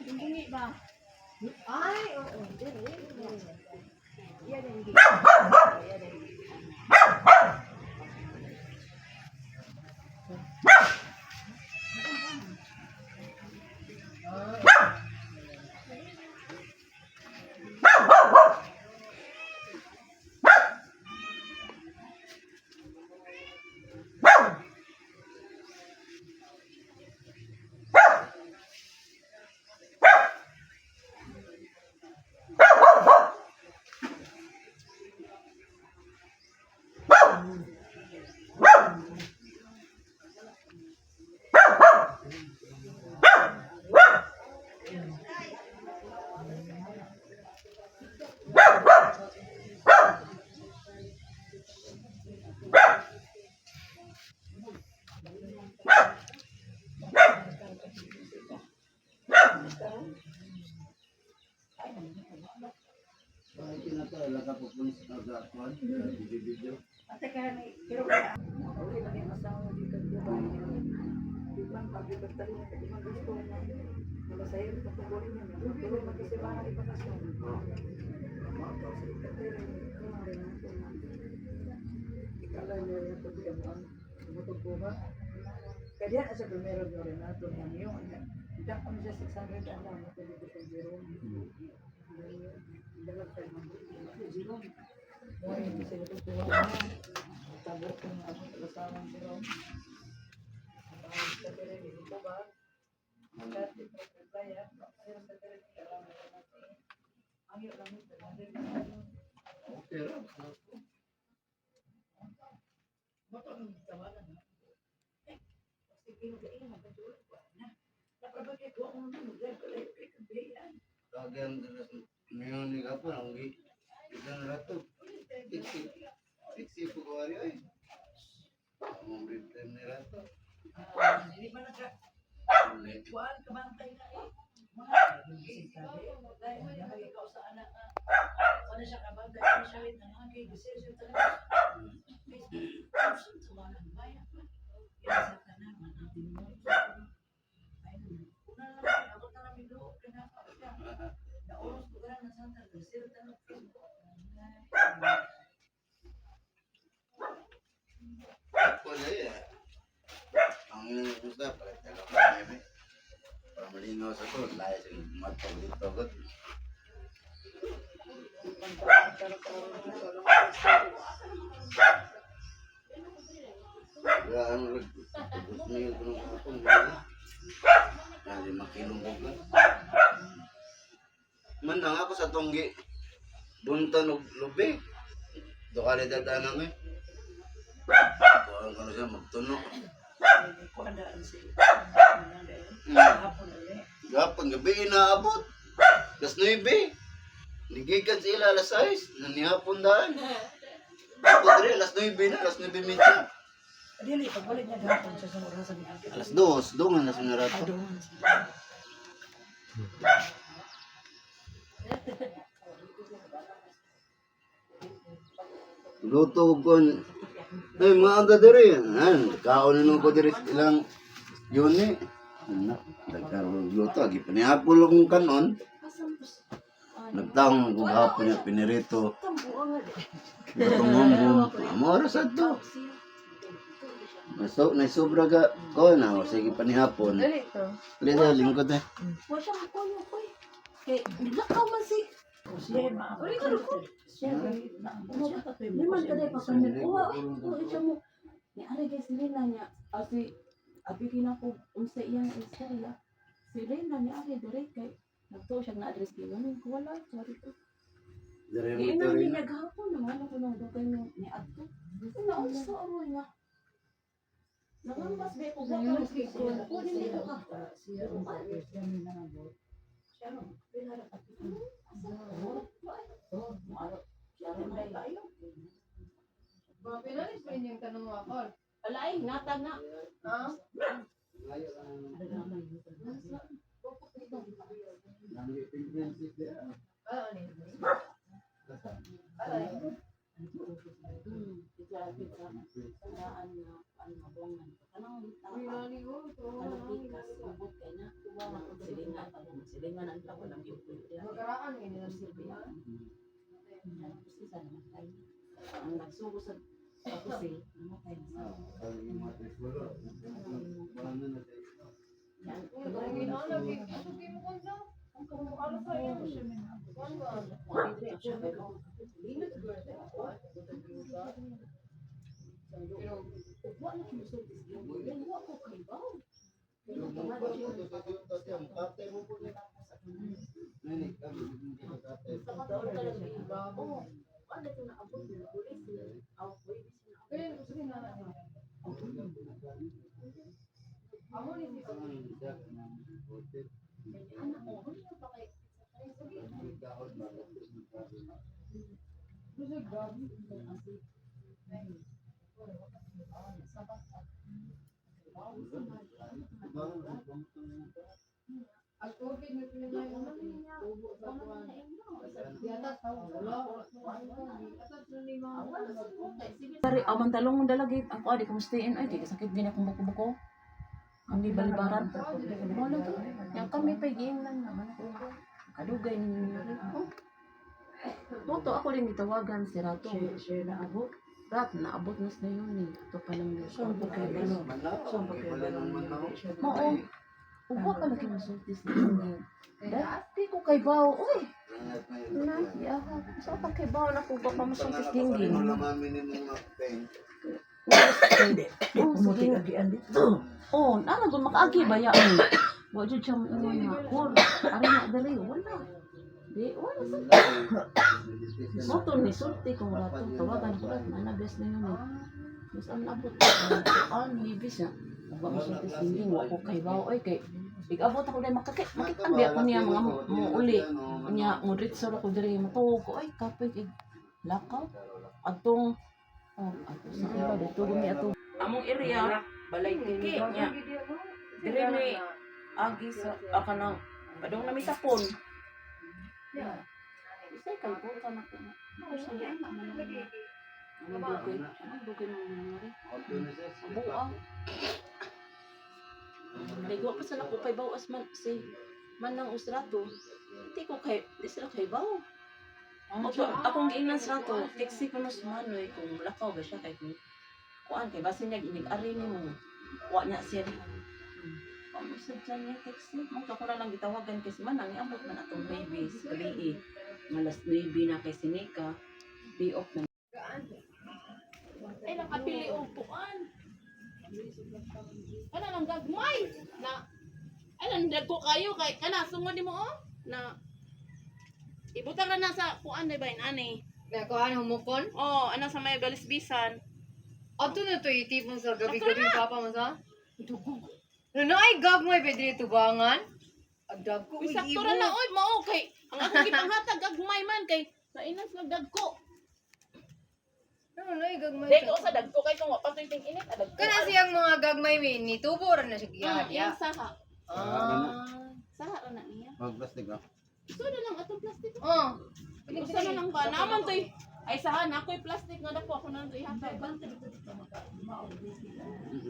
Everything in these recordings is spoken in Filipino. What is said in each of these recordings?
Hindi ba? Ay, oo. Yan hindi. Kaya sa primero de Renato na yung tidak kami sa 600 ano na television zero. Dapat pa man zero. Mo yung sila ko tuwa na. Tabo ko na ako kasama zero. Sa pere ni ko ba? Agad ito kaya pero sa pere ni alam na natin. Ang iyo lang ito na. Okay. Bakit ang tawanan na? Kagian terus meoni apa nangi kita ratu fiksi pukari ay memberi time ratu Hindi ba naka boleh kuan kabantay na eh. Mga bisita dahil may ikaw sa anak wala siya kabantay siya rin ang hangin decision talaga. Sumanan bayan. Sa kanan natin mo. Ay, una lang ako na namin do kinapa siya. Na oras ko na Santa Tercera tanong Facebook. apa dia ya ang gusto para taga kami para malinaw sa to lahi sa matpag dito gud ya ano gusto niyo kung kapon na di makilungkog lang man lang ako sa tonggi buntan og lubi do kali dadanang eh ano siya magtuno Kuandaan sila. gapon gabi inaabot alas 9 ligikan sila alas 6 nanihapon daan ako diri alas 9 na alas 9:30 Dili pagbalik niya gahapon siya sa oras sa mga. alas 2 dungan na sunarato Aduman. luto ko ay mga aga diri kaon nung ko diri ilang yun nagkaroon luto agi panihapon akong kanon nagtaong ko gahapon niya pinirito lutong humbong amora sa to may sobra ka ko na sige panihapon lisa lingkod eh Wa siya makuha ko eh. Kay nilakaw man si. Siya ma. Uri ka ko. Siya Di man kada pa kami kuha. Kuha siya mo. Ni ari guys Lena niya. Asi abi kinako unsa iyang istorya. Si Lena ni ari dire kay nagtuo na-address ko yun. Wala, sorry to. Dire mo Hindi to na rin. naghapon naman ako nang dugay mo ni Adto. Naunsa ako nga. Nangambas ba ko ba ka ko? Kunin dito ka. Siya ang siya ni nabot. Siya no. Pinara ka. Oh, maaro. Siya rin may kayo. Mga pinalis pa inyong tanong mo ako. Alay, natag na. Ha? Ano ni? Ano ni? Ito ang pizza. Sandaan na mabongan. Kanang tao. Pinali ko. Kanang pikas. Ubot kay na. Kuha na kung silingan. Silingan ang tao ng yung pwede. Magkaraan ngayon nila Silbihan. Isa naman tayo. Ang nagsugo sa pusil, namatay na sa yan. Kung ginala, ito kinukunta. Ang kumukala sa iyo. Kuan ba? Wala kang sultis yung wala ko kay Bao. Ano ito na abot ng pulis na Kaya gusto rin na natin. Amo ni si anak mo, ano yung pa kay Gusto gabi. Ang COVID na pinagay mo na tubo sa kuwan. Yata tao wala. Atas na ni mga Pare, aman talong mong dalagit. Ako, adi kamustiin. Ay, di sakit din akong buko-buko. Ang di balibaran. Wala to. Yang kami pa game lang naman ako. Kadugay ninyo. Moto, ako din gitawagan si Rato. Siya na abot. Rat, naabot na sa yun eh. Ito pa lang yun. Saan pa kayo ano? Saan pa kayo ano? Oo. Uwa ka lagi masultis na yun. Dati ko kay Bao. Uy! Yaha. Saan pa kay Bao na kung ba masultis gingging? Pumuti agian dito. Oh, nana doon makaagi ba yan? Wa jud siya mo nga. Or, ari na dali. Wala. Di, wala sa. Moto ni sulti kung rato. Tawagan ko rat. Nanabes na yun eh. Mas ang abot. Libis na. Ba mo sulti singing. Wa ko kay Bao. Ay, kay. Abot ako dahil makitang biya ko niya mga muuli. Niya, nguritso ako dali. Matuog ko. Ay, kapay kay lakaw. Atong, ato sa iba. Dito gumi ato. Among area, balay tiki niya. Dire may agi sa kanang padong na may tapon. Isay kay ko ka na ko. Ano sa yan? Ano bukid? Ano bukid mo nangyari? Buang. Nagwa pa sa nako kay bawas man si manang usrato. Hindi ko kay di sila kay baw. Akong giingnan sa rato, teksi ko no si Manoy kung lakaw ba siya kay kung kuan kay base niya ginig-ari ni mo. Wa niya siya. Pamusad siya niya text mo. Mong ako na lang gitawagan kay si Manang. Iabot man atong babies. Kali malas 9 na kay Sinika. Day off na. Ay, nakapili o puan. Kana lang gagmay. Na, ay, nandagko kayo. Kay, kana, sungod mo o. Na, ibutang na nasa puan, di ba yun, ani? Nakuhaan humukon? Oh, ano sa may balisbisan. Ato na to itipon sa gabi-gabi papa mo sa? No ay gagmay pedri tubangan. Agdag ko Bisakto ra na oy mao kay ang akong gipanghatag gagmay man kay nainas nga dagko. No ay gagmay. Dek sa dagko kay kung wa pa ting init dagko. Kana siyang mga gagmay mi ni tubo ra na siya Iya giya. saha. Saha ra na niya. Plastic ah. Ito na lang atong plastic. Oh. Ito na lang ba naman toy. Ay saha na ako'y plastic nga dako ako nang ihatag.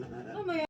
Ano may